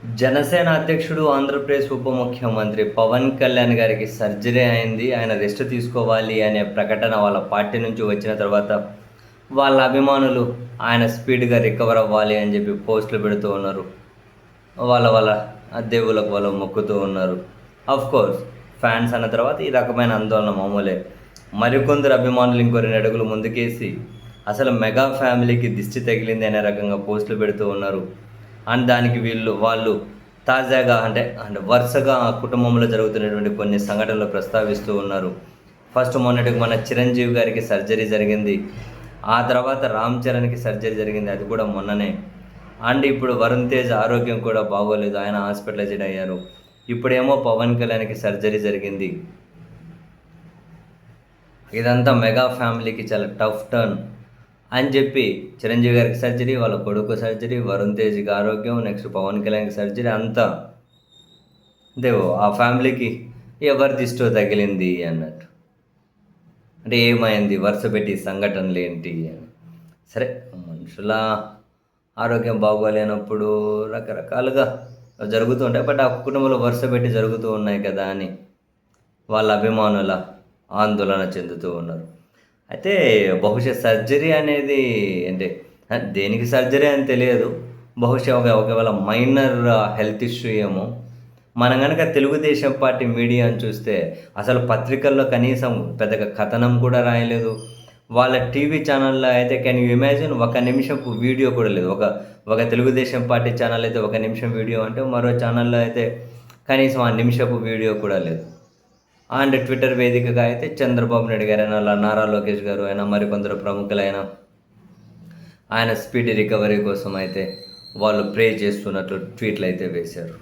జనసేన అధ్యక్షుడు, ఆంధ్రప్రదేశ్ ఉప ముఖ్యమంత్రి పవన్ కళ్యాణ్ గారికి సర్జరీ అయింది. ఆయన రెస్ట్ తీసుకోవాలి అనే ప్రకటన వాళ్ళ పార్టీ నుంచి వచ్చిన తర్వాత, వాళ్ళ అభిమానులు ఆయన స్పీడ్‌గా రికవర్ అవ్వాలి అని చెప్పి పోస్టులు పెడుతూ ఉన్నారు. వాళ్ళ వాళ్ళ దేవుళ్ళకు వాళ్ళు మొక్కుతూ ఉన్నారు. ఆఫ్‌కోర్స్ ఫ్యాన్స్ అన్న తర్వాత ఈ రకమైన ఆందోళన మామూలే. మరికొందరు అభిమానులు ఇంకో 2 అడుగులు ముందుకేసి అసలు మెగా ఫ్యామిలీకి దిష్టి తగిలింది అనే రకంగా పోస్టులు పెడుతూ ఉన్నారు. అండ్ దానికి వాళ్ళు తాజాగా అంటే వరుసగా ఆ కుటుంబంలో జరుగుతున్నటువంటి కొన్ని సంఘటనలు ప్రస్తావిస్తూ ఉన్నారు. ఫస్ట్ మొన్నటికి మన చిరంజీవి గారికి సర్జరీ జరిగింది. ఆ తర్వాత రామ్ చరణ్‌కి సర్జరీ జరిగింది. అది కూడా మొన్ననే. అండ్ ఇప్పుడు వరుణ్ తేజ్ ఆరోగ్యం కూడా బాగోలేదు. ఆయన హాస్పిటలైజ్డ్ అయ్యారు. ఇప్పుడేమో పవన్ కళ్యాణ్‌కి సర్జరీ జరిగింది. ఇదంతా మెగా ఫ్యామిలీకి చాలా టఫ్ టర్న్ అని చెప్పి చిరంజీవి గారికి సర్జరీ, వాళ్ళ కొడుకు సర్జరీ, వరుణ్ తేజ్‌కి ఆరోగ్యం, నెక్స్ట్ పవన్ కళ్యాణ్‌కి సర్జరీ అంతా ఆ ఫ్యామిలీకి ఎవరి దిష్టో తగిలింది అన్నట్టు. అంటే ఏమైంది, వరుస పెట్టి సంఘటనలు ఏంటి అని. సరే, మనుషుల ఆరోగ్యం బాగోలేనప్పుడు రకరకాలుగా జరుగుతూ ఉంటాయి. బట్ ఆ కుటుంబంలో వరుస పెట్టి జరుగుతూ ఉన్నాయి కదా అని వాళ్ళ అభిమానుల ఆందోళన చెందుతూ ఉన్నారు. అయితే బహుశా సర్జరీ అనేది అంటే దేనికి సర్జరీ అని తెలియదు. బహుశా ఒకవేళ మైనర్ హెల్త్ ఇష్యూ ఏమో. మనం గనక తెలుగుదేశం పార్టీ మీడియాను చూస్తే అసలు పత్రికల్లో కనీసం పెద్దగా కథనం కూడా రాయలేదు. వాళ్ళ టీవీ ఛానల్‌లో అయితే కెన్ యూ ఇమాజిన్, ఒక నిమిషపు వీడియో కూడా లేదు. ఒక తెలుగుదేశం పార్టీ ఛానల్ అయితే 1 నిమిషం వీడియో అంటే, మరో ఛానల్‌లో అయితే కనీసం ఆ నిమిషపు వీడియో కూడా లేదు. అండ్ ట్విట్టర్ వేదికగా అయితే చంద్రబాబు నాయుడు గారైనా, నారా లోకేష్ గారు అయినా, మరికొందరు ప్రముఖులైనా ఆయన స్పీడీ రికవరీ కోసం అయితే వాళ్ళు ప్రే చేస్తున్నట్లు ట్వీట్లు అయితే వేశారు.